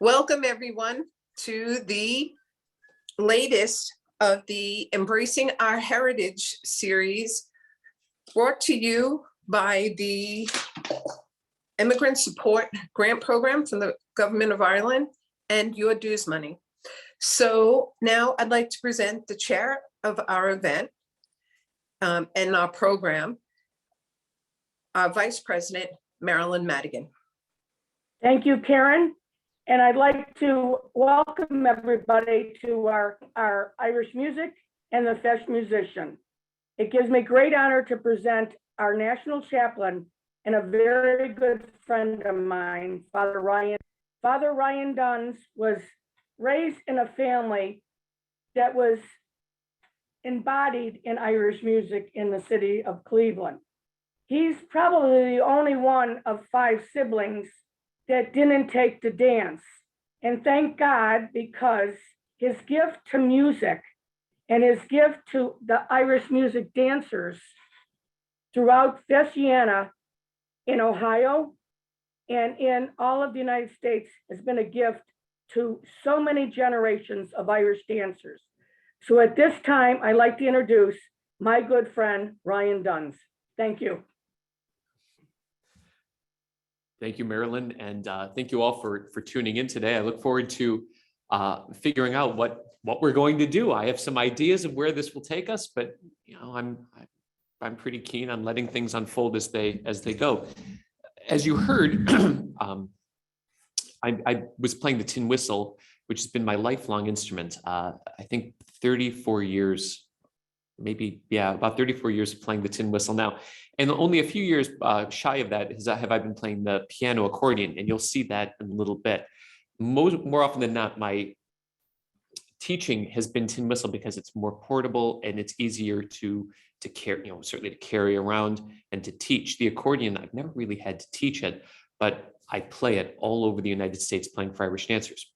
Welcome everyone to the latest of the Embracing Our Heritage series, brought to you by the Immigrant Support Grant Program from the Government of Ireland and Your Dues Money. So now I'd like to present the chair of our event and our program, our Vice President, Marilyn Madigan. Thank you, Karen. And I'd like to welcome everybody to our Irish music and the Feis Musician. It gives me great honor to present our national chaplain and a very good friend of mine, Father Ryan. Father Ryan Duns was raised in a family that was embodied in Irish music in the city of Cleveland. He's probably the only one of 5 siblings that didn't take to dance. And thank God, because his gift to music and his gift to the Irish music dancers throughout Festiana in Ohio and in all of the United States has been a gift to so many generations of Irish dancers. So at this time, I'd like to introduce my good friend, Ryan Duns. Thank you. Thank you, Marilyn, and thank you all for tuning in today. I look forward to figuring out what we're going to do. I have some ideas of where this will take us, but I'm pretty keen on letting things unfold as they go. As you heard, I was playing the tin whistle, which has been my lifelong instrument. I think 34 years, about 34 years of playing the tin whistle now. And only a few years shy of that have I been playing the piano accordion, and you'll see that in a little bit. More often than not, my teaching has been tin whistle because it's more portable and it's easier to carry, certainly to carry around and to teach. The accordion, I've never really had to teach it, but I play it all over the United States playing for Irish dancers.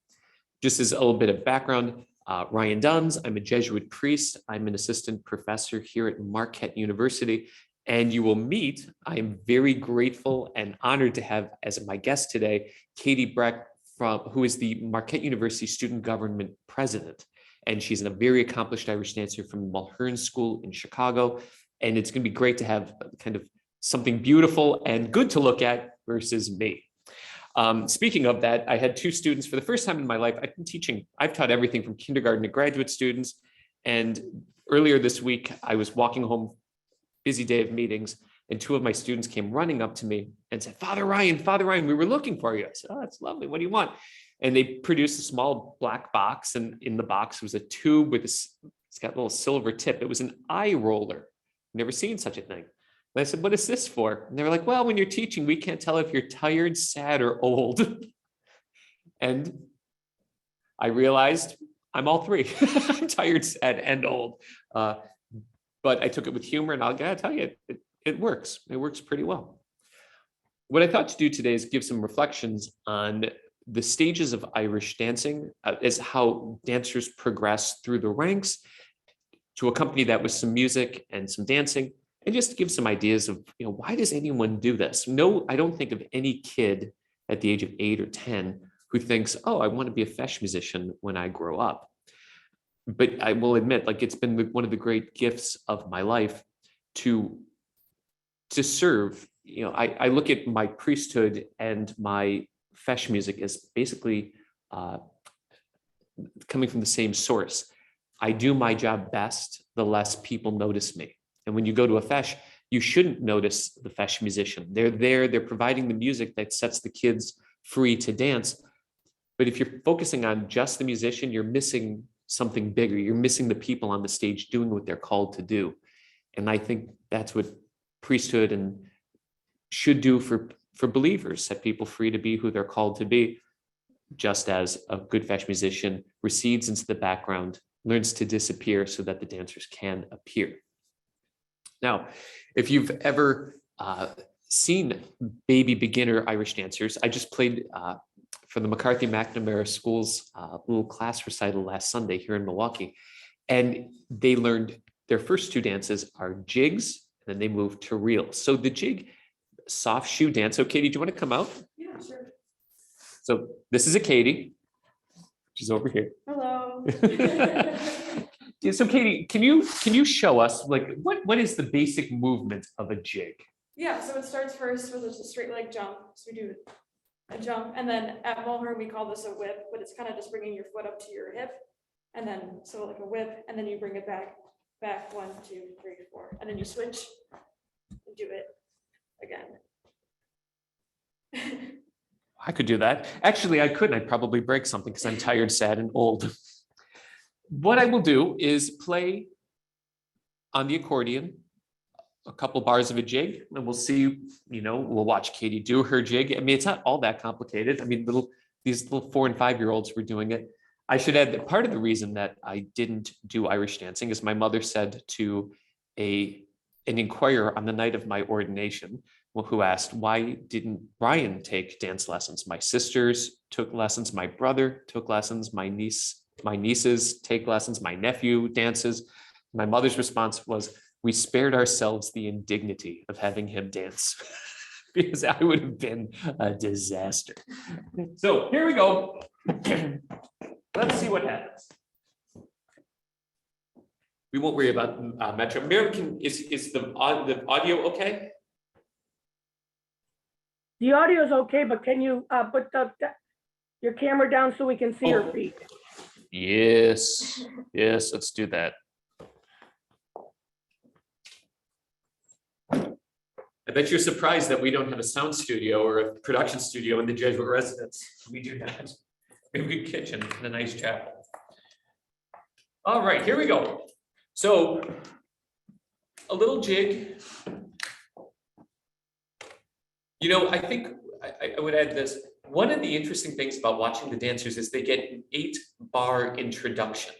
Just as a little bit of background, Ryan Duns, I'm a Jesuit priest. I'm an assistant professor here at Marquette University. And you will meet, I am very grateful and honored to have as my guest today, Katie Breck, who is the Marquette University Student Government President. And she's a very accomplished Irish dancer from Mulhern School in Chicago. And it's gonna be great to have kind of something beautiful and good to look at versus me. Speaking of that, I had 2 students for the first time in my life. I've been teaching, I've taught everything from kindergarten to graduate students. And earlier this week, I was walking home, busy day of meetings, and 2 of my students came running up to me and said, Father Ryan, we were looking for you. I said, oh, that's lovely. What do you want? And they produced a small black box, and in the box was a tube with it's got a little silver tip. It was an eye roller. Never seen such a thing. And I said, what is this for? And they were like, well, when you're teaching, we can't tell if you're tired, sad, or old. And I realized I'm all 3. I'm tired, sad, and old. But I took it with humor, and I gotta tell you, it works. It works pretty well. What I thought to do today is give some reflections on the stages of Irish dancing, as how dancers progress through the ranks, to accompany that with some music and some dancing, and just to give some ideas of, why does anyone do this? No, I don't think of any kid at the age of 8 or 10 who thinks, oh, I want to be a Feis musician when I grow up. But I will admit, it's been one of the great gifts of my life to serve. I look at my priesthood and my Feis music as basically coming from the same source. I do my job best the less people notice me. And when you go to a Feis, you shouldn't notice the Feis musician. They're there, they're providing the music that sets the kids free to dance. But if you're focusing on just the musician, you're missing something bigger. You're missing the people on the stage doing what they're called to do. And I think that's what priesthood and should do for believers, set people free to be who they're called to be, just as a good Feis musician recedes into the background, learns to disappear so that the dancers can appear. Now, if you've ever seen baby beginner Irish dancers, I just played for the McCarthy McNamara School's little class recital last Sunday here in Milwaukee. And they learned their first 2 dances are jigs, and then they moved to reels. So the jig, soft shoe dance. So Katie, do you want to come out? Yeah, sure. So this is a Katie. She's over here. Hello. Yeah, so Katie, can you show us like what is the basic movement of a jig? Yeah, so it starts first with a straight leg jump. So we do a jump, and then at Mulhern, we call this a whip, but it's kind of just bringing your foot up to your hip. And then, so like a whip, and then you bring it back, 1, 2, 3, 4, and then you switch and do it again. I could do that. Actually, I couldn't. I'd probably break something because I'm tired, sad, and old. What I will do is play on the accordion a couple bars of a jig, and we'll see, we'll watch Katie do her jig. I mean, it's not all that complicated. I mean, these little 4 and 5 year olds were doing it. I should add that part of the reason that I didn't do Irish dancing is my mother said to an inquirer on the night of my ordination, who asked, why didn't Brian take dance lessons? My sisters took lessons, my brother took lessons, my nieces take lessons, my nephew dances. My mother's response was, we spared ourselves the indignity of having him dance because I would have been a disaster. So here we go. Let's see what happens. We won't worry about metro. Miriam, is the audio okay? The audio is okay, but can you put your camera down so we can see your feet? Yes, let's do that. I bet you're surprised that we don't have a sound studio or a production studio in the Jesuit residence. We do not. We have a good kitchen and a nice chapel. All right, here we go. So a little jig. I think I would add this. One of the interesting things about watching the dancers is they get an 8-bar introduction.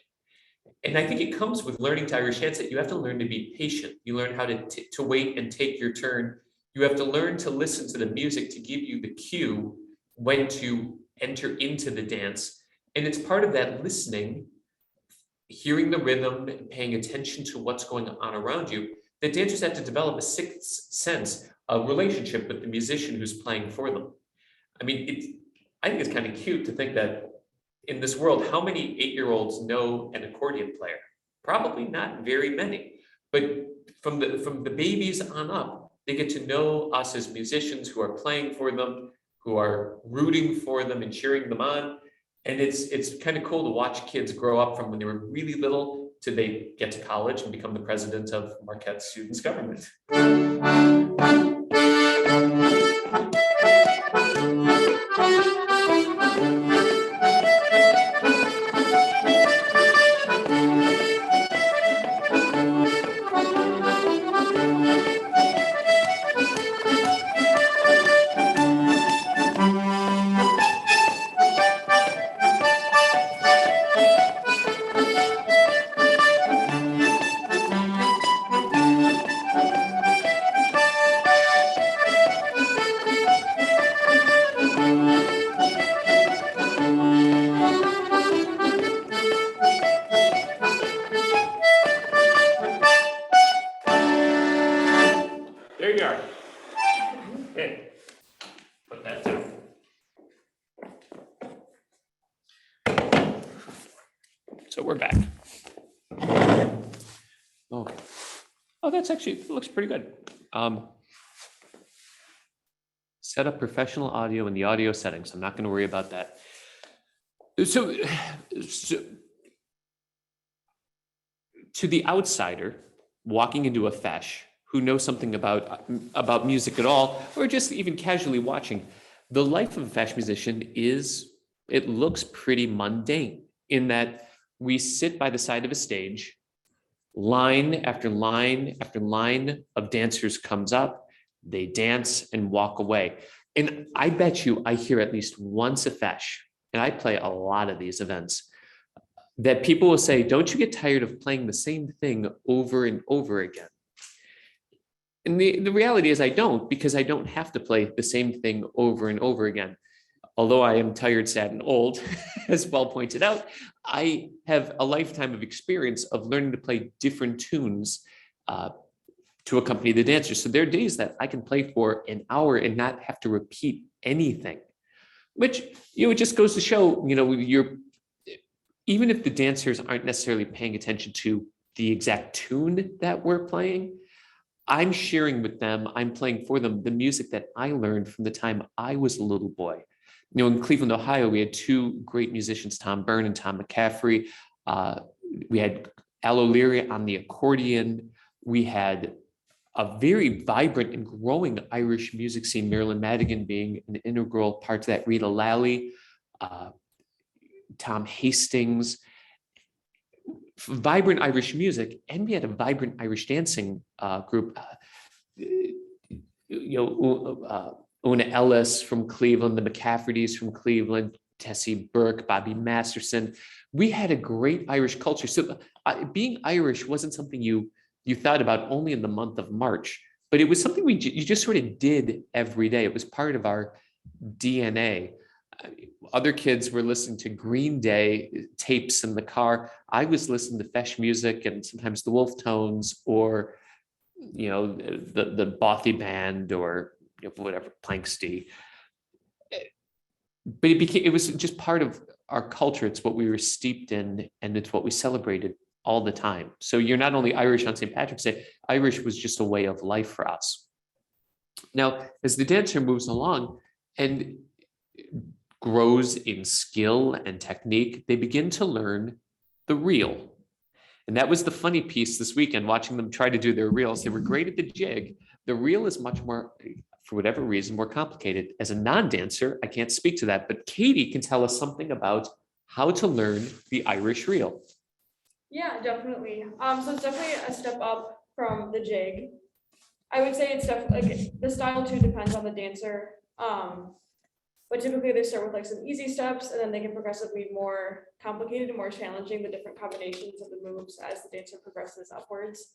And I think it comes with learning to Irish dance that you have to learn to be patient. You learn how to wait and take your turn. You have to learn to listen to the music to give you the cue when to enter into the dance. And it's part of that listening, hearing the rhythm, and paying attention to what's going on around you, that dancers have to develop a sixth sense of relationship with the musician who's playing for them. I mean, I think it's kind of cute to think that in this world, how many 8-year-olds know an accordion player? Probably not very many, but from the babies on up, they get to know us as musicians who are playing for them, who are rooting for them and cheering them on. And it's kind of cool to watch kids grow up from when they were really little to they get to college and become the president of Marquette Students' Government. There you are. Okay. Put that down. So we're back. Okay. Oh, that's actually looks pretty good. Set up professional audio in the audio settings. I'm not going to worry about that. So to the outsider walking into a feis who knows something about music at all, or just even casually watching, the life of a feis musician it looks pretty mundane in that we sit by the side of a stage, line after line after line of dancers comes up, they dance and walk away. And I bet you I hear at least once a feis, and I play a lot of these events, that people will say, don't you get tired of playing the same thing over and over again? And the reality is I don't, because I don't have to play the same thing over and over again. Although I am tired, sad, and old, as well pointed out, I have a lifetime of experience of learning to play different tunes to accompany the dancers. So there are days that I can play for an hour and not have to repeat anything. which, it just goes to show, even if the dancers aren't necessarily paying attention to the exact tune that we're playing, I'm sharing with them, I'm playing for them the music that I learned from the time I was a little boy. In Cleveland, Ohio, we had two great musicians, Tom Byrne and Tom McCaffrey. We had Al O'Leary on the accordion. We had a very vibrant and growing Irish music scene, Marilyn Madigan being an integral part to that, Rita Lally, Tom Hastings, vibrant Irish music. And we had a vibrant Irish dancing group. Una Ellis from Cleveland, the McCaffertys from Cleveland, Tessie Burke, Bobby Masterson. We had a great Irish culture. So being Irish wasn't something you thought about only in the month of March, but it was something you just sort of did every day. It was part of our DNA. Other kids were listening to Green Day tapes in the car. I was listening to Feis music and sometimes the Wolf Tones, or the Bothy Band, or whatever, Planksty. But it was just part of our culture. It's what we were steeped in, and it's what we celebrated all the time. So you're not only Irish on St. Patrick's Day, Irish was just a way of life for us. Now, as the dancer moves along and grows in skill and technique, they begin to learn the reel. And that was the funny piece this weekend, watching them try to do their reels. They were great at the jig. The reel is much more, for whatever reason, more complicated. As a non-dancer, I can't speak to that, but Katie can tell us something about how to learn the Irish reel. Yeah, definitely. So it's definitely a step up from the jig. I would say it's definitely, like, the style too depends on the dancer. But typically they start with like some easy steps, and then they can progressively more complicated and more challenging, the different combinations of the moves as the dancer progresses upwards.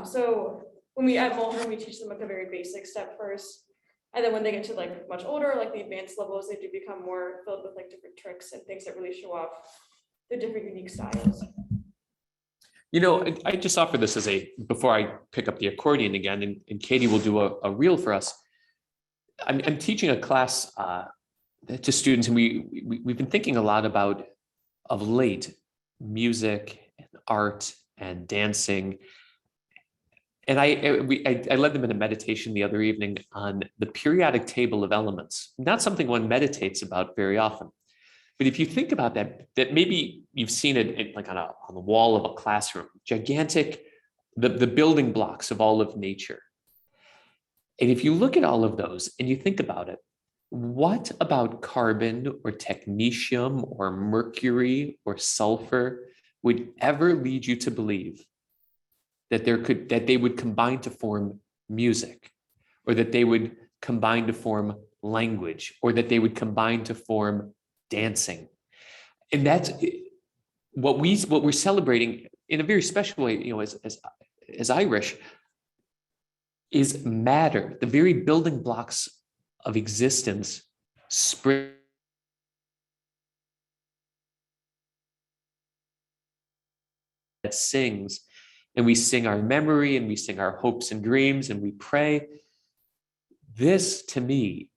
So when we at Mulhern, we teach them like a very basic step first. And then when they get to like much older, like the advanced levels, they do become more filled with like different tricks and things that really show off the different unique styles. I just offer this before I pick up the accordion again, and Katie will do a reel for us. I'm teaching a class to students, and we've been thinking a lot about, of late, music and art and dancing. And I led them in a meditation the other evening on the periodic table of elements. Not something one meditates about very often. But if you think about that maybe you've seen it like on the wall of a classroom, gigantic, the building blocks of all of nature. And if you look at all of those and you think about it, what about carbon or technetium or mercury or sulfur would ever lead you to believe that they would combine to form music, or that they would combine to form language, or that they would combine to form dancing? And that's what we're celebrating in a very special way, as Irish, is matter. The very building blocks of existence spring that sings, and we sing our memory, and we sing our hopes and dreams, and we pray. This, to me,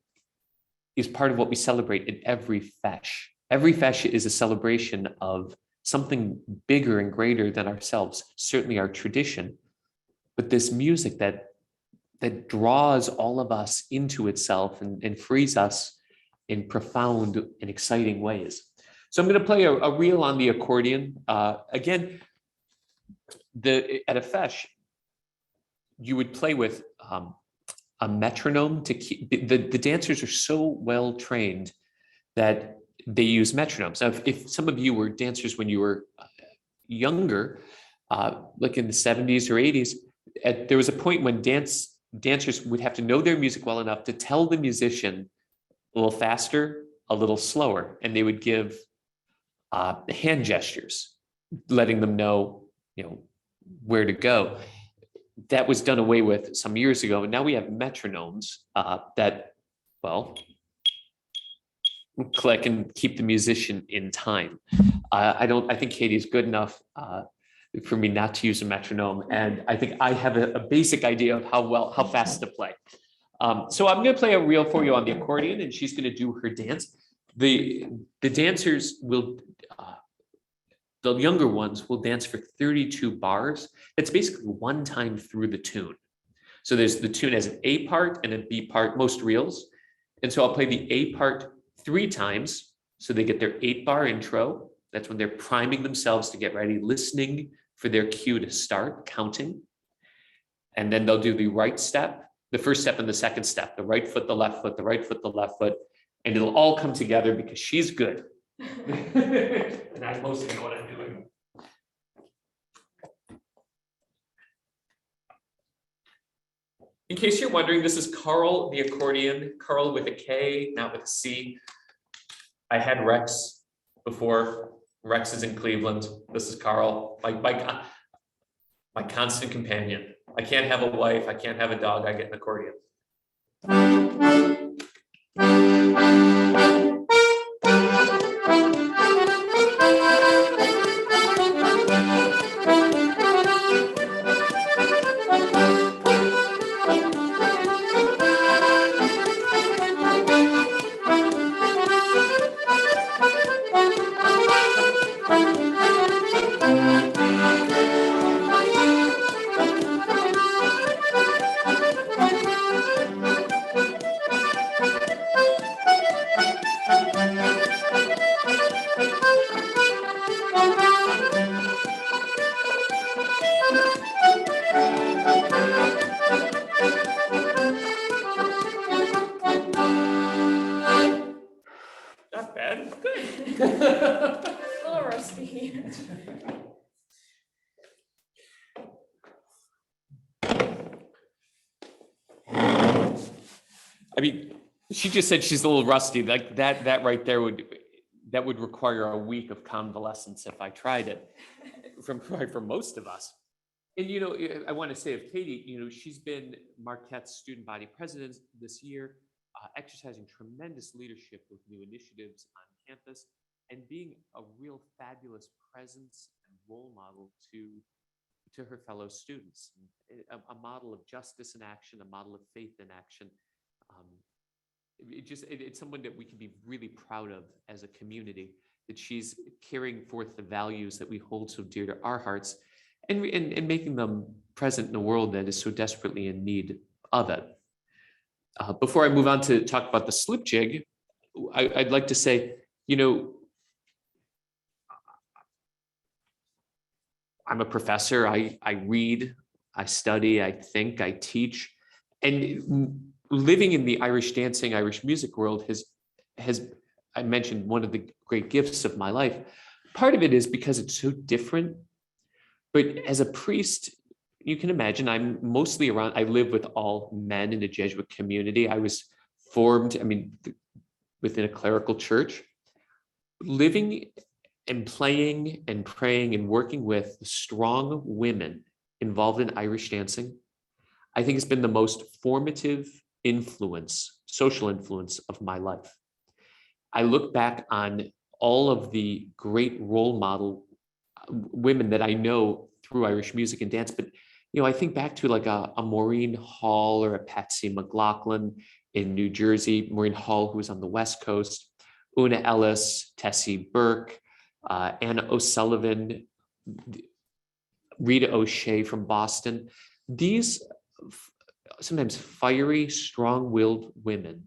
is part of what we celebrate in every feis. Every feis is a celebration of something bigger and greater than ourselves, certainly our tradition, but this music that draws all of us into itself and frees us in profound and exciting ways. So I'm going to play a reel on the accordion. Again, at a feis, you would play with a metronome to keep the dancers are so well trained that they use metronomes. Now, if some of you were dancers when you were younger, like in the 70s or 80s, there was a point when dancers would have to know their music well enough to tell the musician a little faster, a little slower, and they would give hand gestures, letting them know, where to go. That was done away with some years ago, and now we have metronomes that, click and keep the musician in time. I think Katie's good enough for me not to use a metronome, and I think I have a basic idea of how fast to play. So I'm going to play a reel for you on the accordion, and she's going to do her dance. The dancers will, the younger ones will dance for 32 bars. It's basically one time through the tune. So there's the tune as an A part and a B part, most reels. And so I'll play the A part 3 times. So they get their 8-bar intro. That's when they're priming themselves to get ready, listening for their cue to start counting. And then they'll do the right step, the first step and the second step, the right foot, the left foot, the right foot, the left foot, and it'll all come together because she's good. And I mostly know what I'm doing. In case you're wondering, this is Carl, the accordion, Carl with a K, not with a C. I had Rex before. Rex is in Cleveland. This is Carl, my constant companion. I can't have a wife. I can't have a dog. I get an accordion. Not bad. Good. A little rusty. I mean, she just said she's a little rusty. Like that right there would require a week of convalescence if I tried it for most of us. And, you know, I want to say of Katie, you know, she's been Marquette's student body president this year, exercising tremendous leadership with new initiatives on campus and being a real fabulous presence and role model to her fellow students, a model of justice in action, a model of faith in action. It's someone that we can be really proud of as a community, that she's carrying forth the values that we hold so dear to our hearts and making them present in a world that is so desperately in need of it. Before I move on to talk about the slip jig, I'd like to say, you know, I'm a professor. I read, I study, I think, I teach, and living in the Irish dancing, Irish music world has, I mentioned, one of the great gifts of my life. Part of it is because it's so different. But as a priest, you can imagine I'm mostly around, I live with all men in a Jesuit community. I was formed, within a clerical church. Living and playing and praying and working with strong women involved in Irish dancing, I think it's been the most formative influence, social influence of my life. I look back on all of the great role model women that I know through Irish music and dance, but you know, I think back to like a Maureen Hall or a Patsy McLaughlin in New Jersey, Maureen Hall, who was on the West Coast, Una Ellis, Tessie Burke, Anna O'Sullivan, Rita O'Shea from Boston. These sometimes fiery, strong-willed women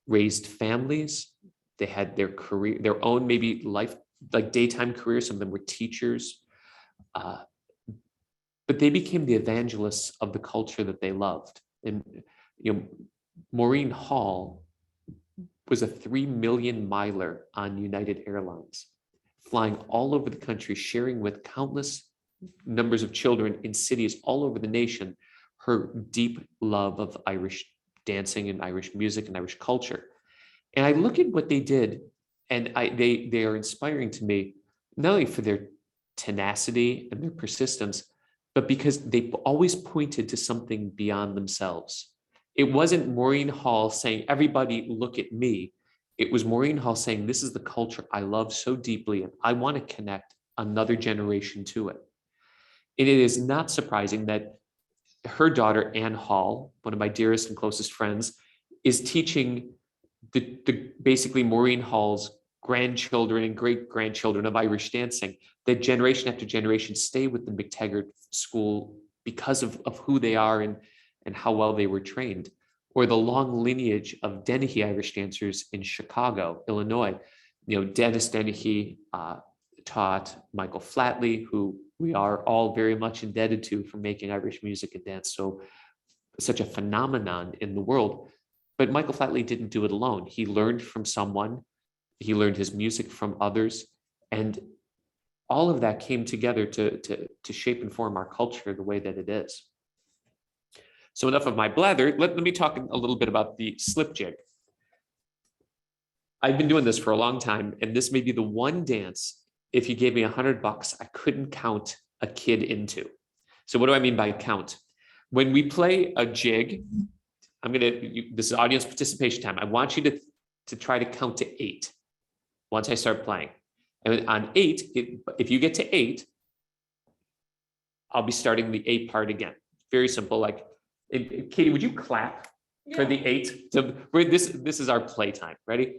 raised families. They had their career, their own maybe life, like daytime careers. Some of them were teachers, but they became the evangelists of the culture that they loved. And you know, Maureen Hall was a 3 million miler on United Airlines, flying all over the country, sharing with countless numbers of children in cities all over the nation her deep love of Irish dancing and Irish music and Irish culture. And I look at what they did, and they are inspiring to me, not only for their tenacity and their persistence, but because they always pointed to something beyond themselves. It wasn't Maureen Hall saying, everybody look at me. It was Maureen Hall saying, this is the culture I love so deeply, and I want to connect another generation to it. And it is not surprising that her daughter, Ann Hall, one of my dearest and closest friends, is teaching the basically Maureen Hall's grandchildren and great grandchildren of Irish dancing, that generation after generation stay with the McTaggart School because of who they are and how well they were trained. Or the long lineage of Dennehy Irish dancers in Chicago, Illinois. Dennis Dennehy taught Michael Flatley, who we are all very much indebted to for making Irish music and dance so such a phenomenon in the world. But Michael Flatley didn't do it alone. He learned from someone, he learned his music from others, and all of that came together to shape and form our culture the way that it is. So enough of my blather. Let me talk a little bit about the slip jig. I've been doing this for a long time, and this may be the one dance, if you gave me $100, I couldn't count a kid into. So what do I mean by count? When we play a jig, this is audience participation time. I want you to try to count to 8 once I start playing. And on 8, if you get to 8, I'll be starting the 8 part again. Very simple. Like, Katie, would you clap for the 8? This is our play time. Ready?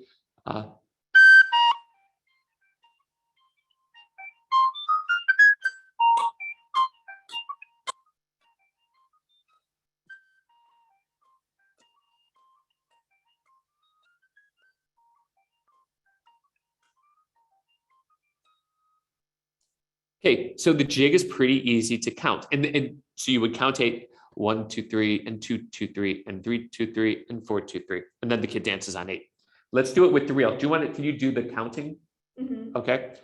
Okay, so the jig is pretty easy to count. And so you would count 8, 1, 2, 3, and 2, 2, 3, and 3, 2, 3, and 4, 2, 3. And then the kid dances on 8. Let's do it with the reel. Can you do the counting? Mm-hmm. Okay.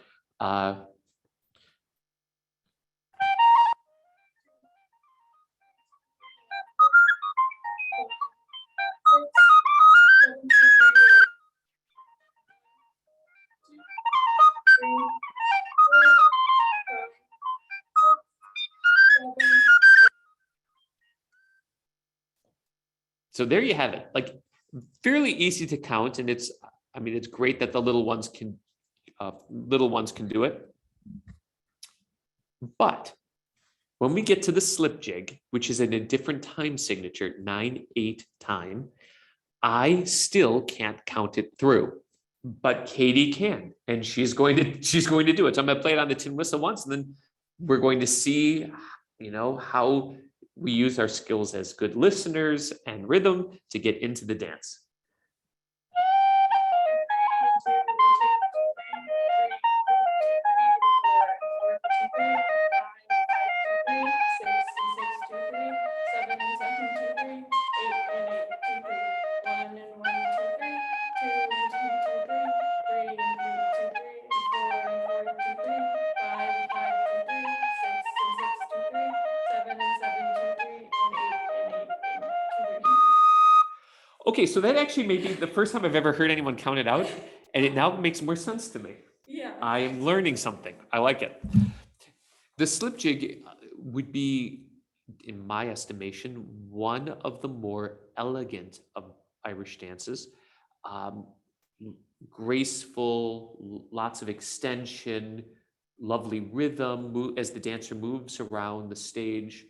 So there you have it. Like, fairly easy to count, and it's great that the little ones can do it. But when we get to the slip jig, which is in a different time signature, 9/8 time, I still can't count it through. But Katie can, and she's going to do it. So I'm going to play it on the tin whistle once, and then we're going to see, how we use our skills as good listeners and rhythm to get into the dance. Okay, so that actually may be the first time I've ever heard anyone count it out, and it now makes more sense to me. Yeah. I am learning something. I like it. The slip jig would be, in my estimation, one of the more elegant of Irish dances. Graceful, lots of extension, lovely rhythm as the dancer moves around the stage,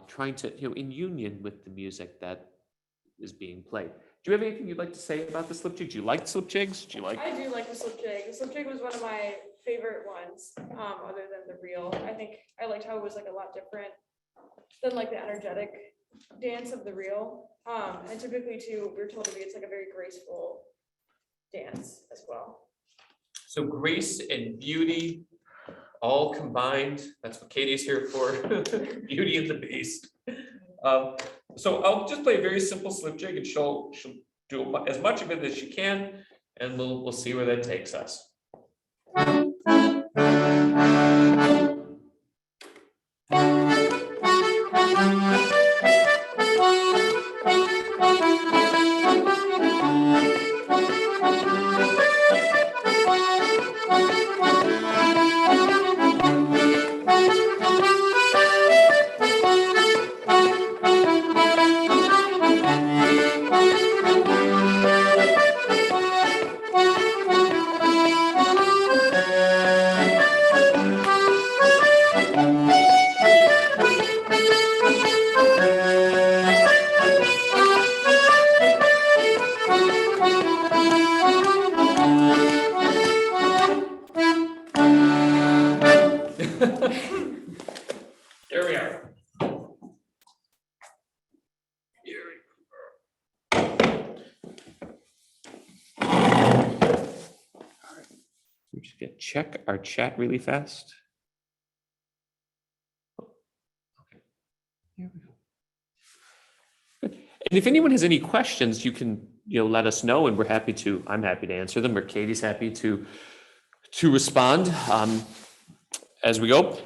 trying to, in union with the music that is being played. Do you have anything you'd like to say about the slip jig? Do you like slip jigs? I do like the slip jig. The slip jig was one of my favorite ones, other than the reel. I think I liked how it was like a lot different than like the energetic dance of the reel. And typically too, we're told it's like a very graceful dance as well. So grace and beauty all combined. That's what Katie's here for. Beauty and the Beast. So I'll just play a very simple slip jig, and she'll do as much of it as she can, and we'll see where that takes us. check our chat really fast. Okay. Here we go. Good. And if anyone has any questions, you can, let us know, and I'm happy to answer them, or Katie's happy to respond as we go.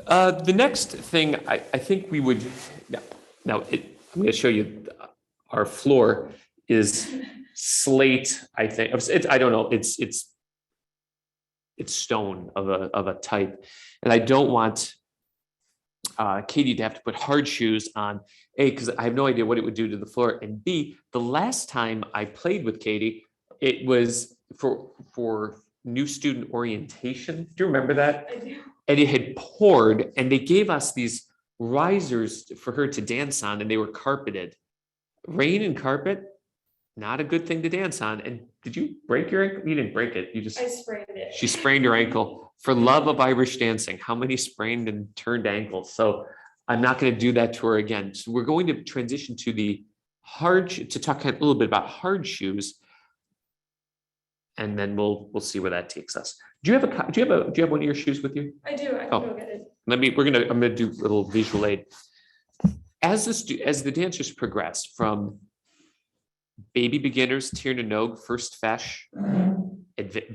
The next thing I think we would, I'm going to show you our floor is slate, I think. I don't know, it's stone of a type. And I don't want Katie to have to put hard shoes on, A, because I have no idea what it would do to the floor, and B, the last time I played with Katie, it was for new student orientation. Do you remember that? I do. And it had poured, and they gave us these risers for her to dance on, and they were carpeted. Rain and carpet, not a good thing to dance on. And did you break your ankle? You didn't break it. I sprained it. She sprained her ankle. For love of Irish dancing, how many sprained and turned ankles? So I'm not going to do that to her again. So we're going to transition to to talk a little bit about hard shoes, and then we'll see where that takes us. Do you have one of your shoes with you? I do. I can go get it. I'm gonna do a little visual aid. As the dancers progress from baby beginners, tir na nog, first feis,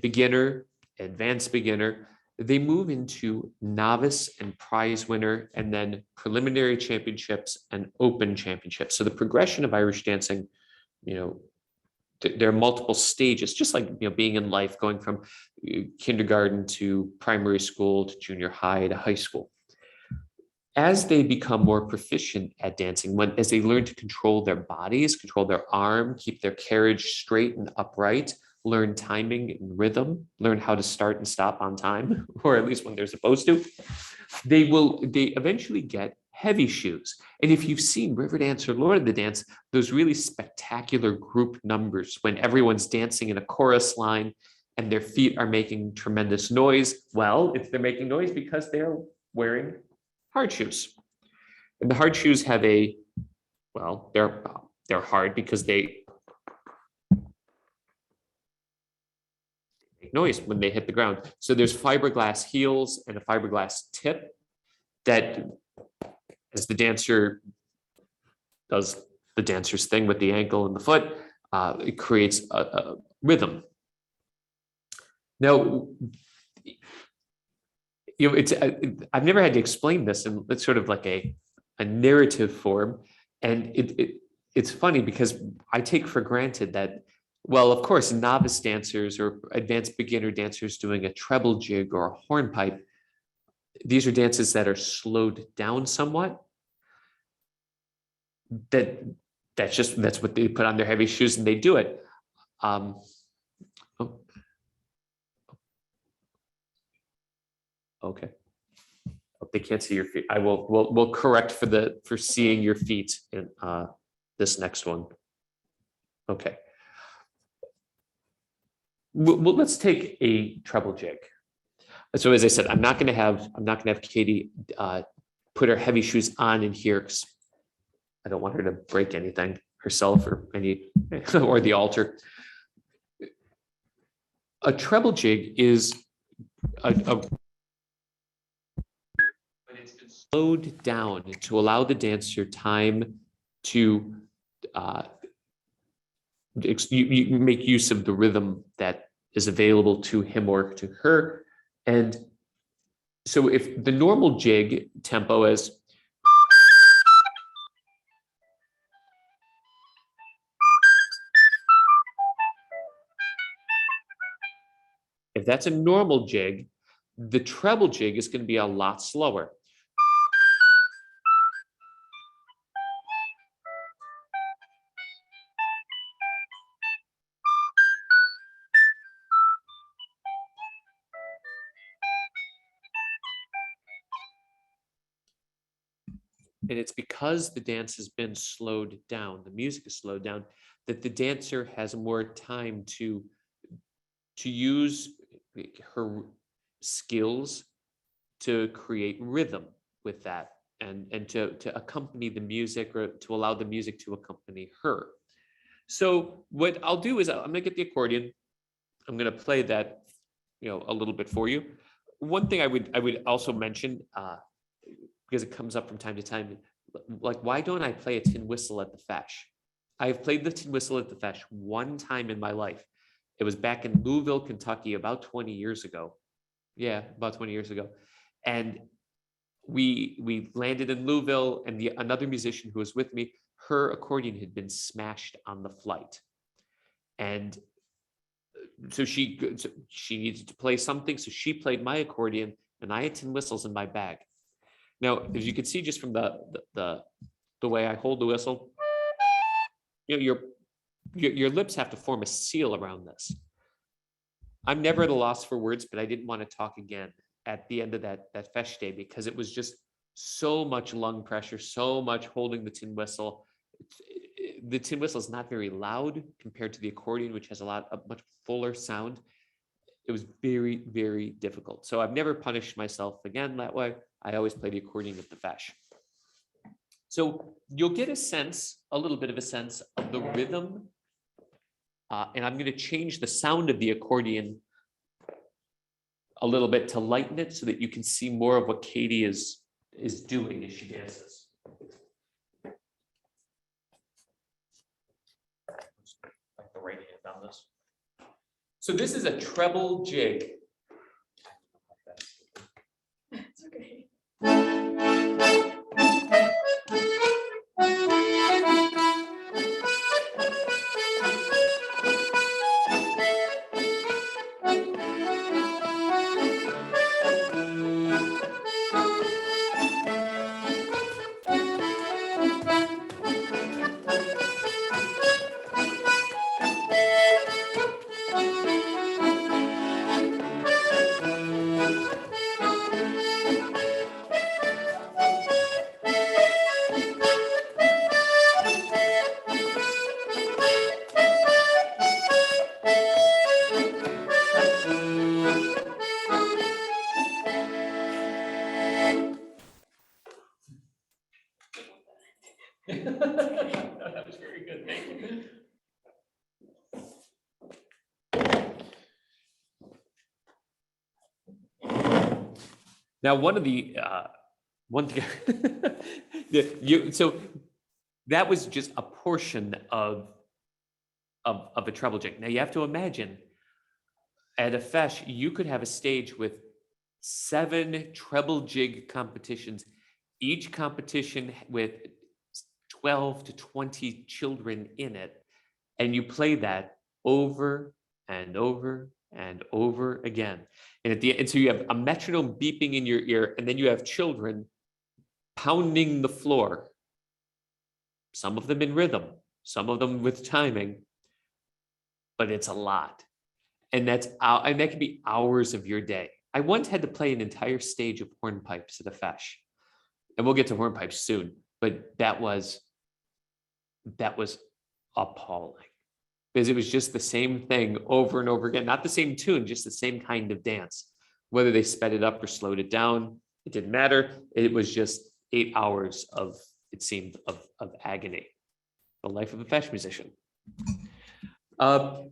beginner, advanced beginner, they move into novice and prize winner, and then preliminary championships and open championships. So the progression of Irish dancing, there are multiple stages, just like being in life, going from kindergarten to primary school to junior high to high school. As they become more proficient at dancing, as they learn to control their bodies, control their arm, keep their carriage straight and upright, learn timing and rhythm, learn how to start and stop on time, or at least when they're supposed to, they eventually get heavy shoes. And if you've seen Riverdance or Lord of the Dance, those really spectacular group numbers when everyone's dancing in a chorus line and their feet are making tremendous noise, well, they're making noise because they're wearing hard shoes. And the hard shoes have they're hard because they make noise when they hit the ground. So there's fiberglass heels and a fiberglass tip that, as the dancer does the dancer's thing with the ankle and the foot, it creates a rhythm. Now, I've never had to explain this, and it's sort of like a narrative form, and it's funny because I take for granted that, well, of course, novice dancers or advanced beginner dancers doing a treble jig or a hornpipe, these are dances that are slowed down somewhat. That's what they put on their heavy shoes and they do it. Okay. Hope they can't see your feet. We'll correct for seeing your feet in this next one. Okay. Well, let's take a treble jig. So as I said, I'm not going to have Katie put her heavy shoes on in here because I don't want her to break anything herself or or the altar. A treble jig is but it's been slowed down to allow the dancer time to you make use of the rhythm that is available to him or to her. And so if the normal jig tempo is if that's a normal jig, the treble jig is going to be a lot slower. And it's because the dance has been slowed down, the music is slowed down, that the dancer has more time to use her skills to create rhythm with that and to accompany the music or to allow the music to accompany her. So what I'll do is I'm gonna get the accordion. I'm gonna play that a little bit for you. One thing I would also mention, because it comes up from time to time, like, why don't I play a tin whistle at the Feis? I've played the tin whistle at the Feis one time in my life. It was back in Louisville, Kentucky, about 20 years ago. Yeah, about 20 years ago. And we landed in Louisville, and another musician who was with me, her accordion had been smashed on the flight. And so she needed to play something. So she played my accordion, and I had tin whistles in my bag. Now, as you can see, just from the way I hold the whistle, your lips have to form a seal around this. I'm never at a loss for words, but I didn't want to talk again at the end of that Feis day, because it was just so much lung pressure, so much holding the tin whistle. The tin whistle is not very loud compared to the accordion, which has a much fuller sound. It was very, very difficult. So I've never punished myself again that way. I always play the accordion at the Feis. So you'll get a little bit of a sense of the rhythm. And I'm going to change the sound of the accordion a little bit to lighten it so that you can see more of what Katie is doing as she dances. Like the right hand on this. So this is a treble jig. It's okay. That was very good. Thank you. Now, one thing, so that was just a portion of a treble jig. Now you have to imagine at a Feis, you could have a stage with 7 treble jig competitions, each competition with 12 to 20 children in it. And you play that over and over and over again. And so you have a metronome beeping in your ear, and then you have children pounding the floor. Some of them in rhythm, some of them with timing, but it's a lot. And that can be hours of your day. I once had to play an entire stage of hornpipes at a Feis. And we'll get to hornpipes soon, but that was appalling. Because it was just the same thing over and over again, not the same tune, just the same kind of dance. Whether they sped it up or slowed it down, it didn't matter. It was just 8 hours of, it seemed, of agony. The life of a Feis musician.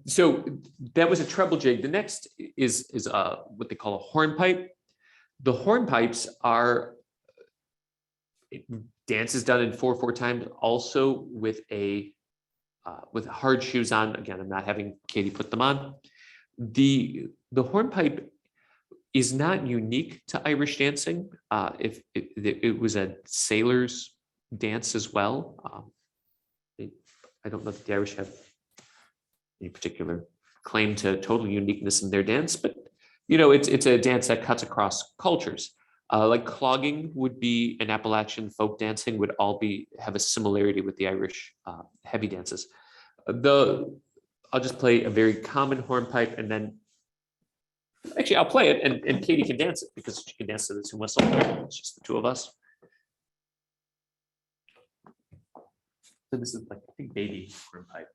So that was a treble jig. The next is what they call a hornpipe. The hornpipes are dances done in 4/4 time, also with hard shoes on. Again, I'm not having Katie put them on. The hornpipe is not unique to Irish dancing. If it was a sailor's dance as well. I don't know if the Irish have any particular claim to total uniqueness in their dance, but it's a dance that cuts across cultures. Like clogging would be, an Appalachian folk dancing would all have a similarity with the Irish heavy dances. I'll just play a very common hornpipe, and then actually I'll play it, and Katie can dance it because she can dance to the tin whistle. It's just the two of us. So this is like, I think, baby hornpipe.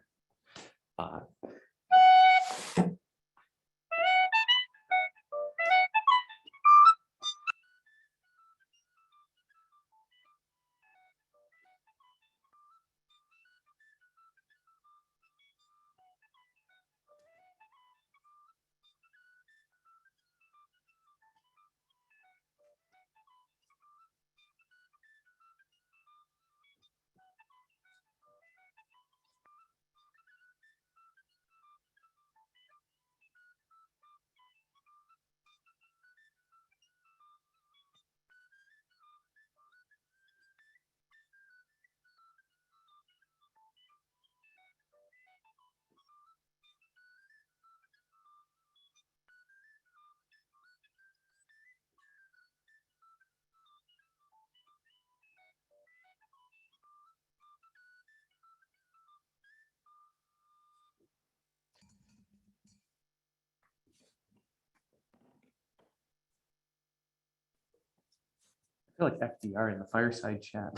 feel like FDR in the fireside chat.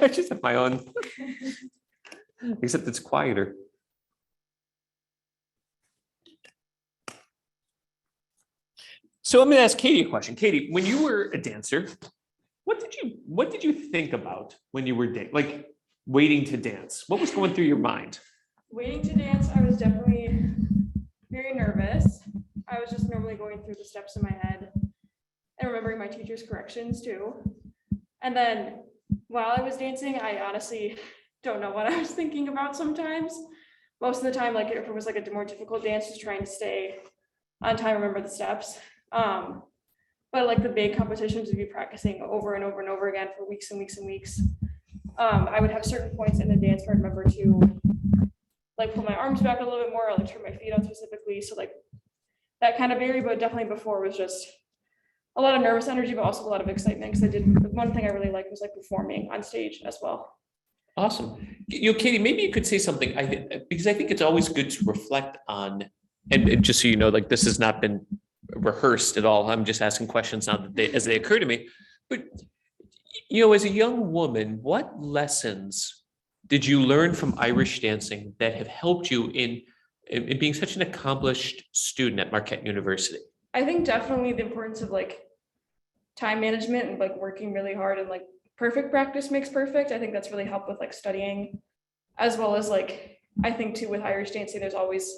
I just have my own, except it's quieter. So I'm going to ask Katie a question. Katie, when you were a dancer, what did you think about when you were like waiting to dance? What was going through your mind? Waiting to dance, I was definitely very nervous. I was just normally going through the steps in my head and remembering my teacher's corrections too. And then while I was dancing, I honestly don't know what I was thinking about sometimes. Most of the time, like if it was like a more difficult dance, just trying to stay on time, remember the steps. But like the big competitions, we'd be practicing over and over and over again for weeks and weeks and weeks. I would have certain points in the dance where I remember to like pull my arms back a little bit more, or like turn my feet out specifically. So like that kind of varied, but definitely before was just a lot of nervous energy, but also a lot of excitement because one thing I really liked was like performing on stage as well. Awesome. Katie, maybe you could say something, because I think it's always good to reflect on, and just so you know, like this has not been rehearsed at all. I'm just asking questions now as they occur to me. But, as a young woman, what lessons did you learn from Irish dancing that have helped you in being such an accomplished student at Marquette University? I think definitely the importance of like time management and like working really hard, and like perfect practice makes perfect. I think that's really helped with like studying, as well as like, I think too with Irish dancing, there's always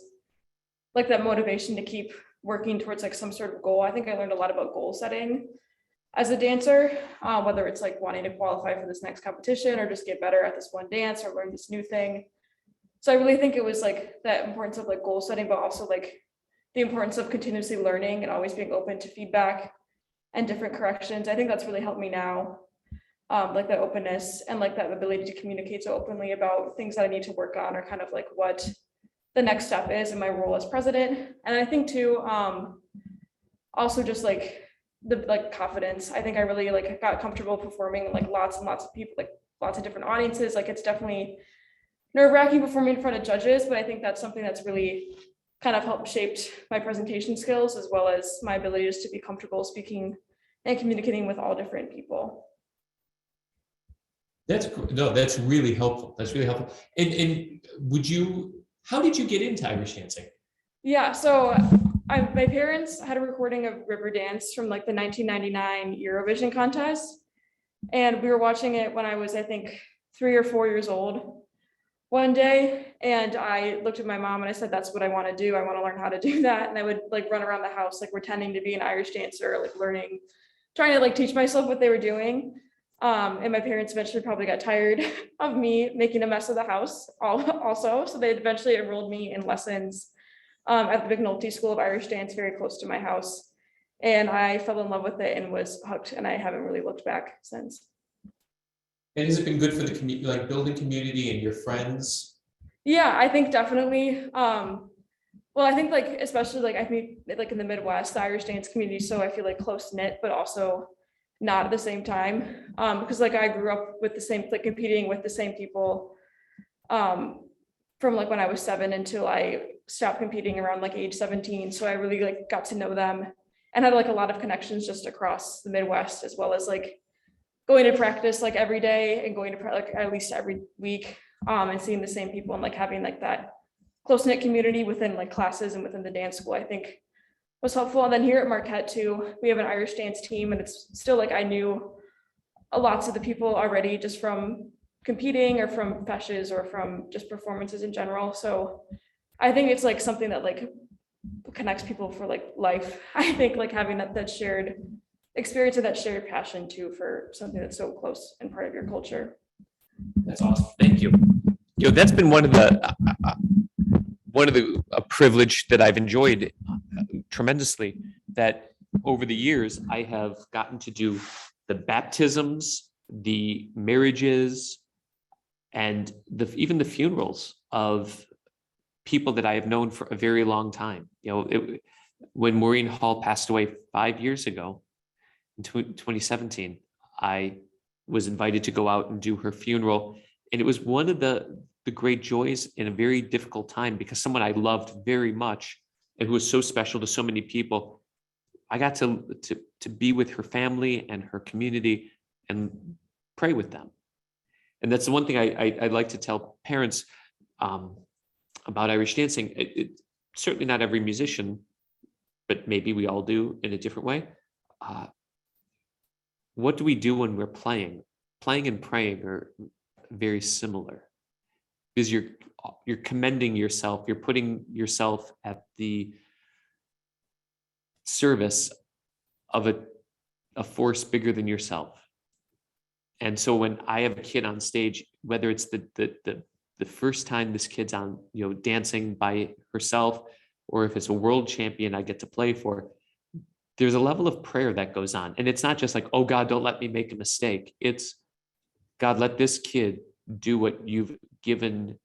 like that motivation to keep working towards like some sort of goal. I think I learned a lot about goal setting as a dancer, whether it's like wanting to qualify for this next competition or just get better at this one dance or learn this new thing. So I really think it was like that importance of like goal setting, but also like the importance of continuously learning and always being open to feedback and different corrections. I think that's really helped me now, like that openness and like that ability to communicate so openly about things that I need to work on, or kind of like what the next step is in my role as president. And I think too, also just like the like confidence. I think I really like got comfortable performing like lots and lots of people, like lots of different audiences. Like it's definitely nerve-wracking performing in front of judges, but I think that's something that's really kind of helped shaped my presentation skills, as well as my ability just to be comfortable speaking and communicating with all different people. That's really helpful. That's really helpful. And how did you get into Irish dancing? Yeah, so my parents had a recording of Riverdance from like the 1999 Eurovision contest. And we were watching it when I was, I think, 3 or 4 years old one day. And I looked at my mom and I said, that's what I want to do. I want to learn how to do that. And I would like run around the house, like pretending to be an Irish dancer, like learning, trying to like teach myself what they were doing. And my parents eventually probably got tired of me making a mess of the house also. So they eventually enrolled me in lessons at the McNulty School of Irish Dance, very close to my house. And I fell in love with it and was hooked, and I haven't really looked back since. And has it been good for the community, like building community and your friends? Yeah, I think definitely. Well, I think like, especially like I mean, like in the Midwest, the Irish dance community, so I feel like close knit, but also not at the same time. Because like I grew up with the same, like competing with the same people from like when I was 7 until I stopped competing around like age 17. So I really like got to know them and had like a lot of connections just across the Midwest, as well as like going to practice like every day and going to like at least every week, and seeing the same people and like having like that close-knit community within like classes and within the dance school, I think was helpful. And then here at Marquette too, we have an Irish dance team, and it's still like I knew lots of the people already just from competing or from feshes or from just performances in general. So I think it's like something that like connects people for like life. I think like having that shared experience and that shared passion too for something that's so close and part of your culture. That's awesome. Thank you. That's been one of the a privilege that I've enjoyed tremendously, that over the years I have gotten to do the baptisms, the marriages, and even the funerals of people that I have known for a very long time. When Maureen Hall passed away 5 years ago in 2017, I was invited to go out and do her funeral. And it was one of the great joys in a very difficult time, because someone I loved very much and who was so special to so many people, I got to be with her family and her community and pray with them. And that's the one thing I'd like to tell parents about Irish dancing. Certainly not every musician, but maybe we all do in a different way. What do we do when we're playing? Playing and praying are very similar, because you're commending yourself, you're putting yourself at the service of a force bigger than yourself. And so when I have a kid on stage, whether it's the first time this kid's on, dancing by herself, or if it's a world champion I get to play for, there's a level of prayer that goes on. And it's not just like, oh God, don't let me make a mistake. It's, God, let this kid do what you've given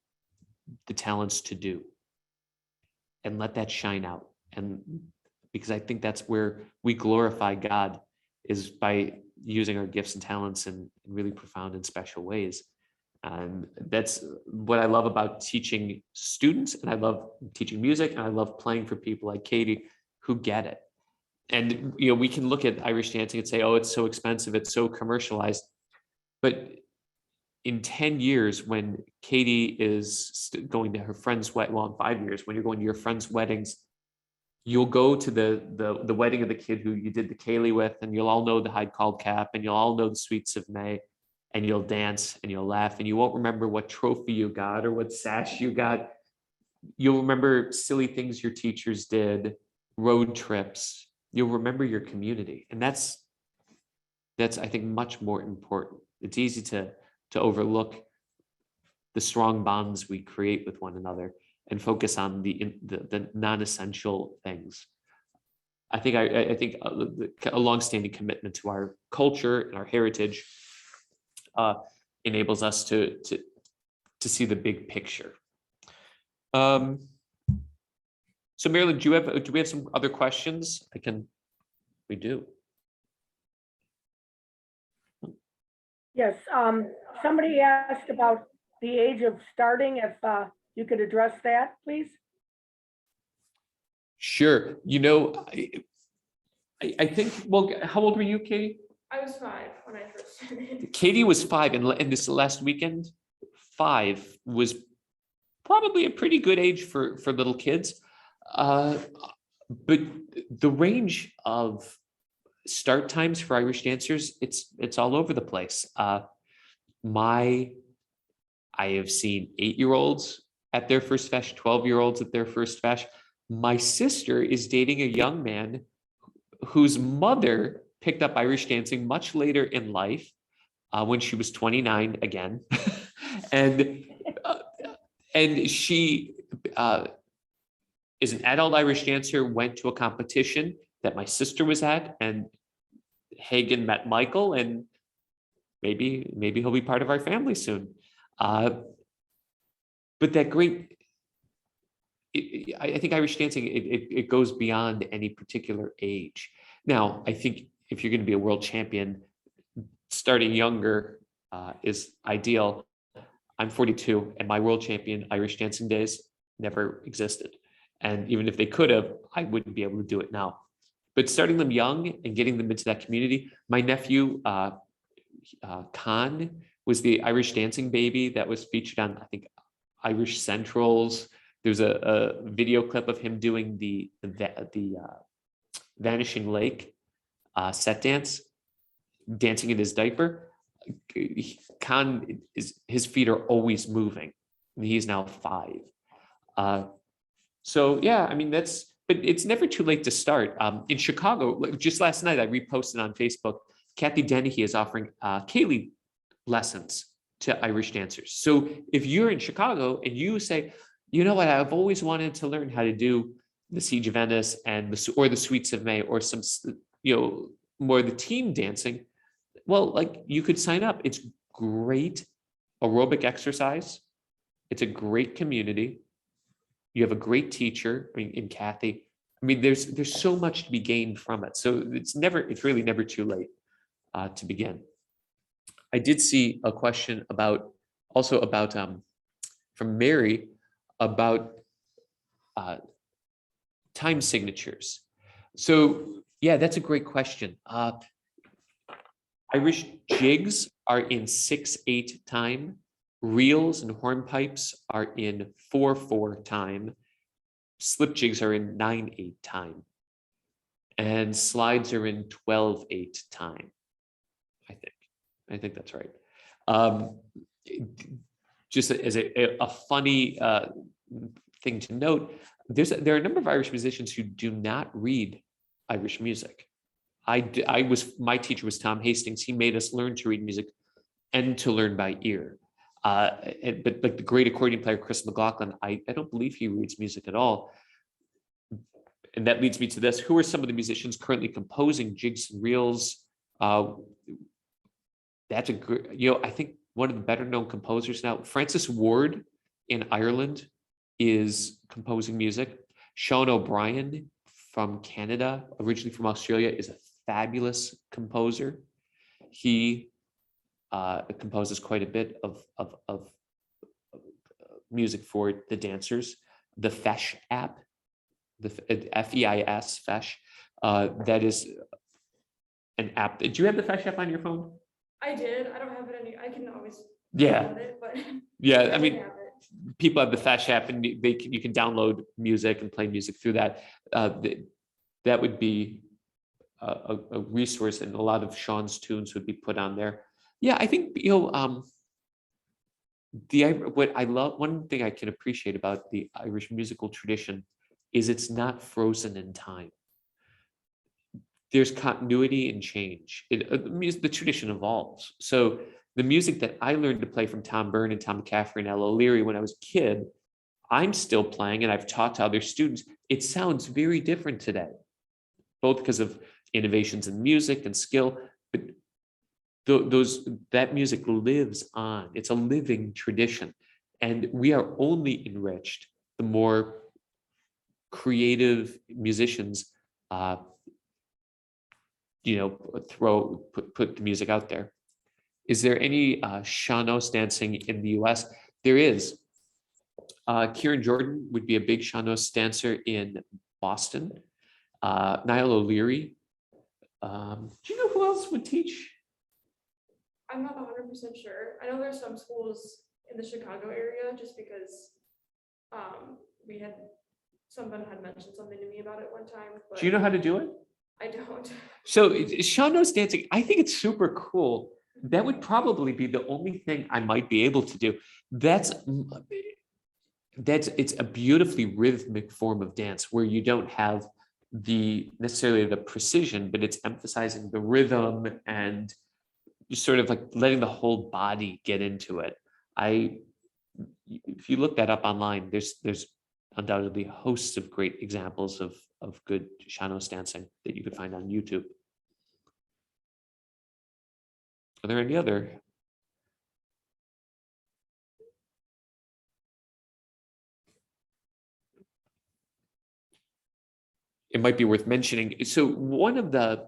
the talents to do, and let that shine out. And because I think that's where we glorify God, is by using our gifts and talents in really profound and special ways. And that's what I love about teaching students, and I love teaching music, and I love playing for people like Katie who get it. And we can look at Irish dancing and say, oh, it's so expensive, it's so commercialized. But in 10 years, when Katie is going to her friend's wedding, well, in 5 years, when you're going to your friend's weddings, you'll go to the wedding of the kid who you did the Kaylee with, and you'll all know the Hyde called cap, and you'll all know the Sweets of May, and you'll dance and you'll laugh, and you won't remember what trophy you got or what sash you got. You'll remember silly things your teachers did, road trips. You'll remember your community. And that's I think much more important. It's easy to overlook the strong bonds we create with one another and focus on the non-essential things. I think a longstanding commitment to our culture and our heritage enables us to see the big picture. So Marilyn, do we have some other questions? We do. Yes, somebody asked about the age of starting, if you could address that, please. Sure. I think, well, how old were you, Katie? I was 5 when I first started. Katie was 5, and this last weekend, 5 was probably a pretty good age for little kids. But the range of start times for Irish dancers, it's all over the place. I have seen 8-year-olds at their first fesh, 12-year-olds at their first fesh. My sister is dating a young man whose mother picked up Irish dancing much later in life, when she was 29 again. and she is an adult Irish dancer, went to a competition that my sister was at, and Hagen met Michael, and maybe he'll be part of our family soon. But that great, I think Irish dancing, it goes beyond any particular age. Now, I think if you're going to be a world champion, starting younger is ideal. I'm 42, and my world champion Irish dancing days never existed. And even if they could have, I wouldn't be able to do it now. But starting them young and getting them into that community. My nephew, Khan, was the Irish dancing baby that was featured on, I think, Irish Centrals. There's a video clip of him doing the Vanishing Lake set dance, dancing in his diaper. Khan, his feet are always moving. And he's now 5. So yeah, I mean, but it's never too late to start. In Chicago, just last night, I reposted on Facebook, Kathy Dennehy is offering Kaylee lessons to Irish dancers. So if you're in Chicago and you say, you know what, I've always wanted to learn how to do the Siege of Venice and the Sweets of May, or some, more the team dancing, well, you could sign up. It's great aerobic exercise. It's a great community. You have a great teacher, in Kathy. I mean, there's so much to be gained from it. So it's really never too late to begin. I did see a question about from Mary about time signatures. So yeah, that's a great question. Irish jigs are in 6/8 time. Reels and hornpipes are in 4/4 time. Slip jigs are in 9/8 time. And slides are in 12/8 time. I think that's right. Just as a funny thing to note, there are a number of Irish musicians who do not read Irish music. My teacher was Tom Hastings. He made us learn to read music and to learn by ear. But like the great accordion player Chris McLaughlin, I don't believe he reads music at all. And that leads me to this: who are some of the musicians currently composing jigs and reels? That's a great, I think one of the better known composers now, Francis Ward in Ireland, is composing music. Sean O'Brien from Canada, originally from Australia, is a fabulous composer. He composes quite a bit of music for the dancers. The Feis app, the FEIS, Feis, that is an app. Do you have the Feis app on your phone? I did. I don't have it any. I can always. Yeah. download it, but Yeah, I I mean, have it. people have the Feis app, and you can download music and play music through that. That would be a resource, and a lot of Sean's tunes would be put on there. Yeah, I think what I love, one thing I can appreciate about the Irish musical tradition is it's not frozen in time. There's continuity and change. The tradition evolves. So the music that I learned to play from Tom Byrne and Tom McCaffrey and Al O'Leary when I was a kid, I'm still playing, and I've taught to other students. It sounds very different today, both because of innovations in music and skill, but that music lives on. It's a living tradition, and we are only enriched the more creative musicians put the music out there. Is there any sean-nós dancing in the US? There is. Kieran Jordan would be a big sean-nós dancer in Boston. Niall O'Leary. Do you know who else would teach? I'm not 100% sure. I know there's some schools in the Chicago area, just because someone had mentioned something to me about it one time. But Do you know how to do it? I don't. So sean-nós dancing, I think it's super cool. That would probably be the only thing I might be able to do. It's a beautifully rhythmic form of dance where you don't have necessarily the precision, but it's emphasizing the rhythm and just sort of like letting the whole body get into it. If you look that up online, there's undoubtedly hosts of great examples of good sean-nós dancing that you could find on YouTube. Are there any other? It might be worth mentioning. So one of the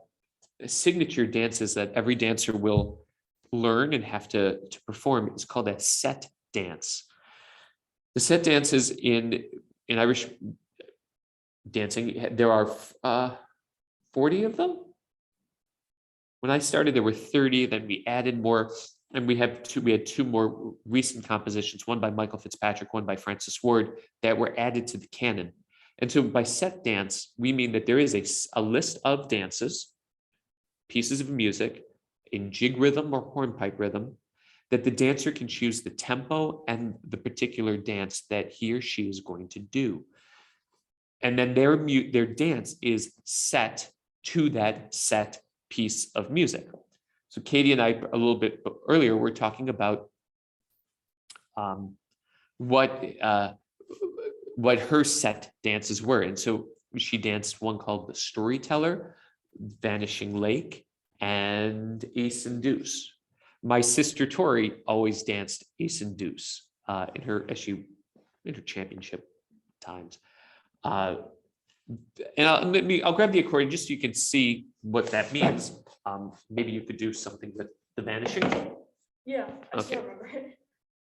signature dances that every dancer will learn and have to perform is called a set dance. The set dance is in Irish dancing. There are 40 of them. When I started, there were 30. Then we added more, and we had two more recent compositions, one by Michael Fitzpatrick, one by Francis Ward, that were added to the canon. And so by set dance, we mean that there is a list of dances, pieces of music in jig rhythm or hornpipe rhythm, that the dancer can choose the tempo and the particular dance that he or she is going to do. And then their dance is set to that set piece of music. So Katie and I, a little bit earlier, were talking about what her set dances were. And so she danced one called The Storyteller, Vanishing Lake, and Ace and Deuce. My sister Tori always danced Ace and Deuce in her championship times. And I'll grab the accordion just so you can see what that means. Maybe you could do something with The Vanishing. Yeah, I Okay. still remember it.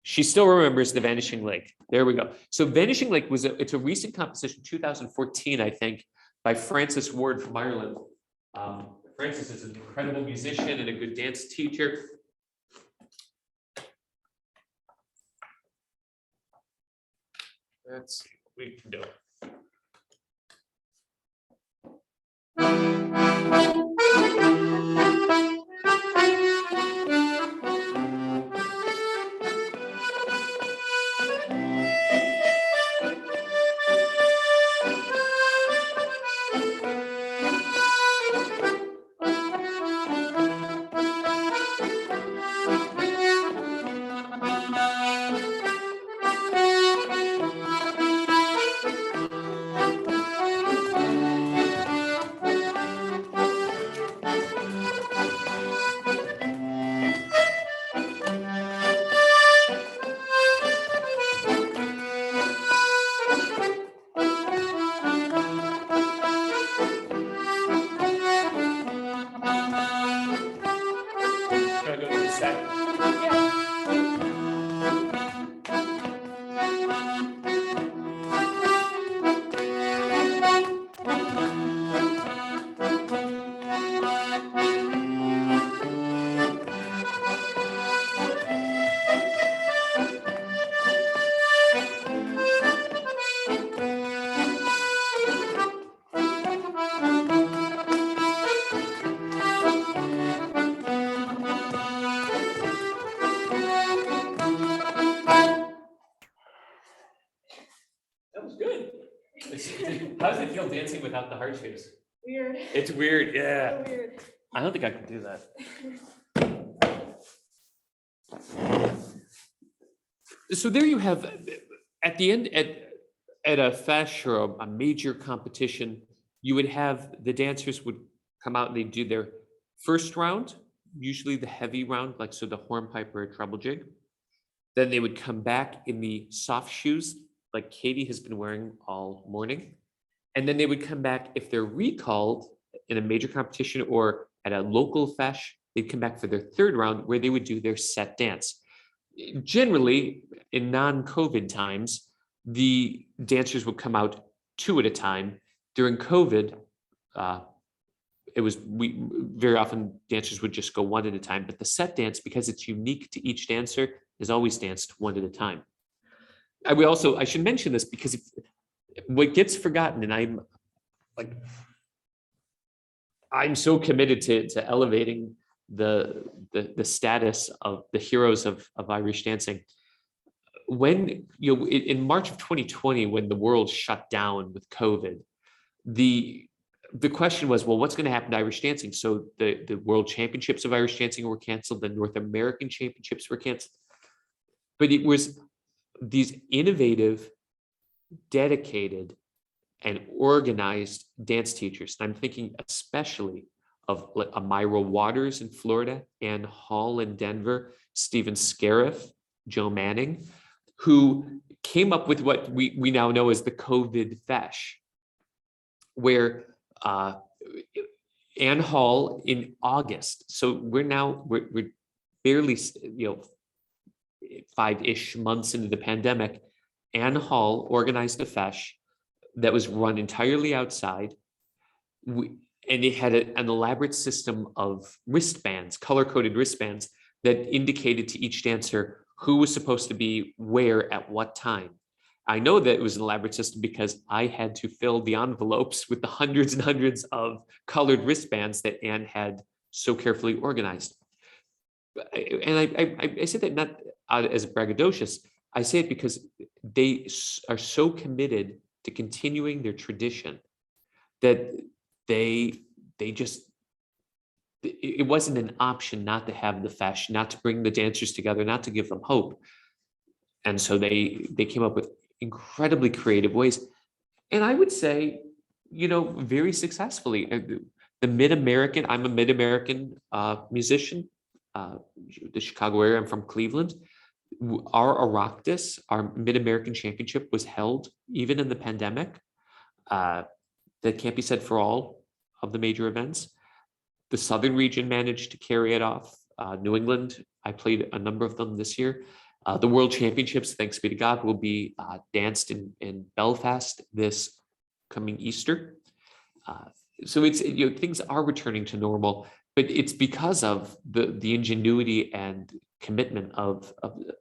She still remembers The Vanishing Lake. There we go. So Vanishing Lake it's a recent composition, 2014, I think, by Francis Ward from Ireland. Francis is an incredible musician and a good dance teacher. Let's see what we can do. Should I go to the set? That was good. How does it feel dancing without the hard shoes? Weird. It's weird, yeah. So weird. I don't think I can do that. So there you have, at the end, at a fesh or a major competition, you would have the dancers would come out and they'd do their first round, usually the heavy round, like so the hornpipe or a treble jig. Then they would come back in the soft shoes, like Katie has been wearing all morning. And then they would come back if they're recalled in a major competition or at a local fesh, they'd come back for their third round where they would do their set dance. Generally, in non-COVID times, the dancers would come out two at a time. During COVID, very often dancers would just go one at a time, but the set dance, because it's unique to each dancer, is always danced one at a time. I should mention this because what gets forgotten, and I'm so committed to elevating the status of the heroes of Irish dancing. When in March of 2020, when the world shut down with COVID, the question was, well, what's going to happen to Irish dancing? So the World Championships of Irish dancing were canceled, the North American Championships were canceled, but it was these innovative, dedicated, and organized dance teachers. And I'm thinking especially of Amira Waters in Florida, Ann Hall in Denver, Stephen Scariff, Joe Manning, who came up with what we now know as the COVID fesh, where Ann Hall in August, so we're barely 5-ish months into the pandemic, Ann Hall organized a fesh that was run entirely outside. And it had an elaborate system of wristbands, color-coded wristbands that indicated to each dancer who was supposed to be where at what time. I know that it was an elaborate system because I had to fill the envelopes with the hundreds and hundreds of colored wristbands that Ann had so carefully organized. And I say that not as braggadocious. I say it because they are so committed to continuing their tradition that it wasn't an option not to have the fesh, not to bring the dancers together, not to give them hope. And so they came up with incredibly creative ways. And I would say, very successfully. The Mid-American, I'm a Mid-American musician, the Chicago area, I'm from Cleveland. Our Oireachtas, our Mid-American Championship, was held even in the pandemic. That can't be said for all of the major events. The Southern region managed to carry it off. New England, I played a number of them this year. The World Championships, thanks be to God, will be danced in Belfast this coming Easter. So it's, things are returning to normal, but it's because of the ingenuity and commitment of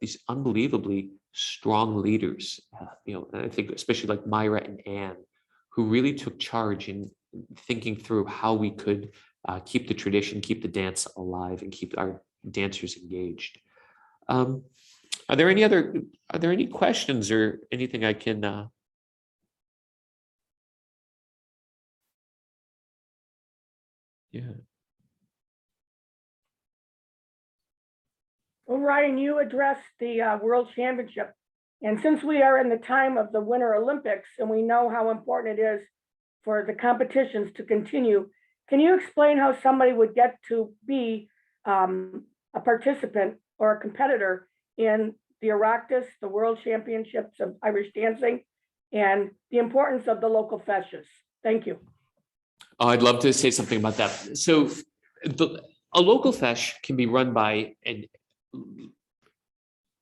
these unbelievably strong leaders. And I think especially like Myra and Anne, who really took charge in thinking through how we could keep the tradition, keep the dance alive, and keep our dancers engaged. Are there any questions or anything I can? Yeah. Well, Ryan, you addressed the World Championship. And since we are in the time of the Winter Olympics and we know how important it is for the competitions to continue, can you explain how somebody would get to be a participant or a competitor in the Oireachtas, the World Championships of Irish Dancing, and the importance of the local festivals? Thank you. Oh, I'd love to say something about that. So a local fesh can be run by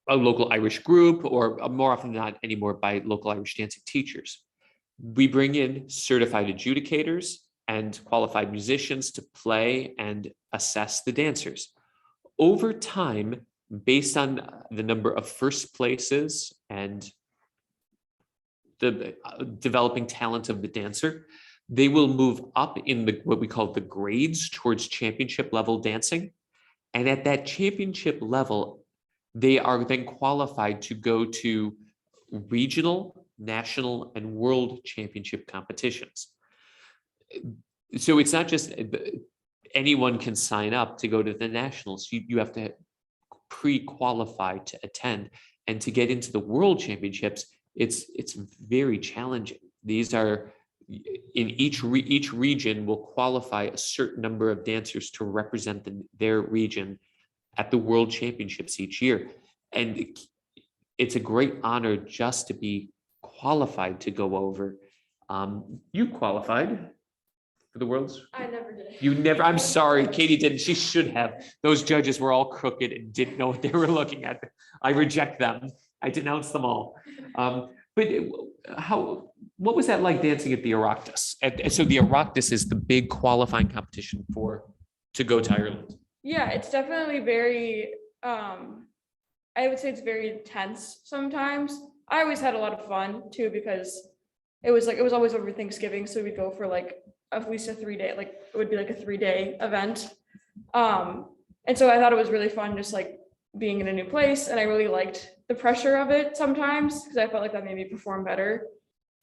a local Irish group, or more often than not anymore by local Irish dancing teachers. We bring in certified adjudicators and qualified musicians to play and assess the dancers. Over time, based on the number of first places and the developing talent of the dancer, they will move up in what we call the grades towards championship level dancing. And at that championship level, they are then qualified to go to regional, national, and world championship competitions. So it's not just anyone can sign up to go to the nationals. You have to pre-qualify to attend, and to get into the world championships, it's very challenging. These are in each region will qualify a certain number of dancers to represent their region at the world championships each year. And it's a great honor just to be qualified to go over. You qualified for the worlds? I never did. You never, I'm sorry, Katie didn't. She should have. Those judges were all crooked and didn't know what they were looking at. I reject them. I denounce them all. But what was that like dancing at the Oireachtas? And so the Oireachtas is the big qualifying competition to go to Ireland. Yeah, it's definitely very, I would say it's very intense sometimes. I always had a lot of fun too, because it was always over Thanksgiving. So we'd go for like at least a 3-day, like it would be like a 3-day event. And so I thought it was really fun, just like being in a new place. And I really liked the pressure of it sometimes, because I felt like that made me perform better.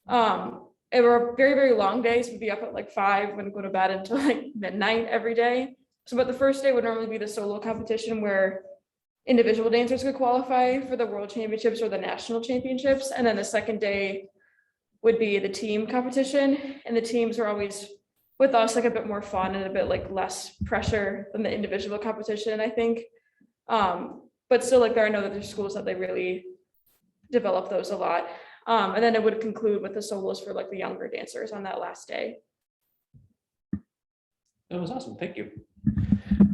It were very, very long days. We'd be up at like 5, wouldn't go to bed until like midnight every day. So, but the first day would normally be the solo competition where individual dancers could qualify for the world championships or the national championships. And then the second day would be the team competition. And the teams were always with us like a bit more fun and a bit like less pressure than the individual competition, I think. But still, like, I know that there's schools that they really develop those a lot. And then it would conclude with the solos for like the younger dancers on that last day. That was awesome. Thank you.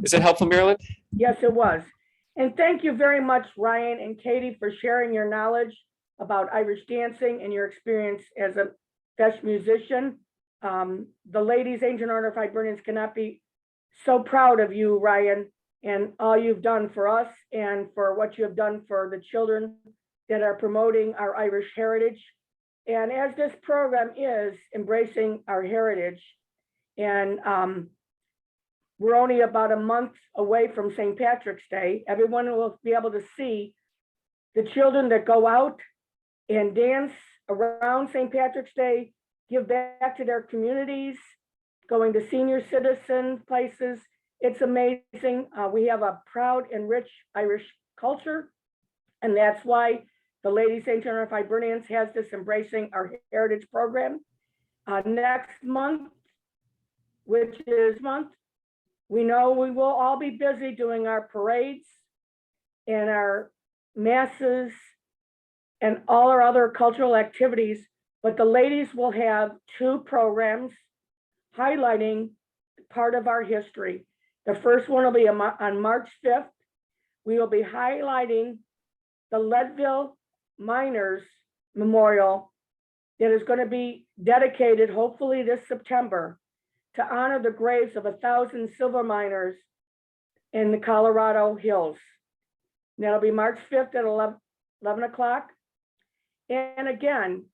Is that helpful, Marilyn? Yes, it was. And thank you very much, Ryan and Katie, for sharing your knowledge about Irish dancing and your experience as a Feis musician. The ladies, Ancient Order of Hibernians, cannot be so proud of you, Ryan, and all you've done for us and for what you have done for the children that are promoting our Irish heritage. And as this program is embracing our heritage, and we're only about a month away from St. Patrick's Day, everyone will be able to see the children that go out and dance around St. Patrick's Day, give back to their communities, going to senior citizen places. It's amazing. We have a proud and rich Irish culture, and that's why the Ladies St. Order of Hibernians has this Embracing Our Heritage program. Next month, which is month, we know we will all be busy doing our parades and our masses and all our other cultural activities, but the ladies will have 2 programs highlighting part of our history. The first one will be on March 5th. We will be highlighting the Leadville Miners Memorial that is going to be dedicated, hopefully this September, to honor the graves of 1,000 silver miners in the Colorado hills. And that'll be March 5th at 11 o'clock. And again,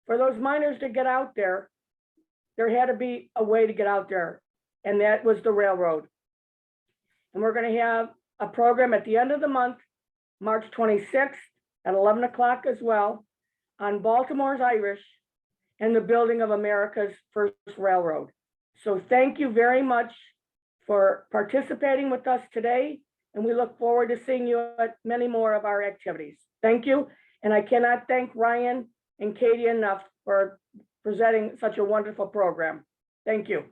for those miners to get out there had to be a way to get out there, and that was the railroad. And we're going to have a program at the end of the month, March 26th at 11 o'clock as well, on Baltimore's Irish and the building of America's first railroad. So thank you very much for participating with us today, and we look forward to seeing you at many more of our activities. Thank you, and I cannot thank Ryan and Katie enough for presenting such a wonderful program. Thank you.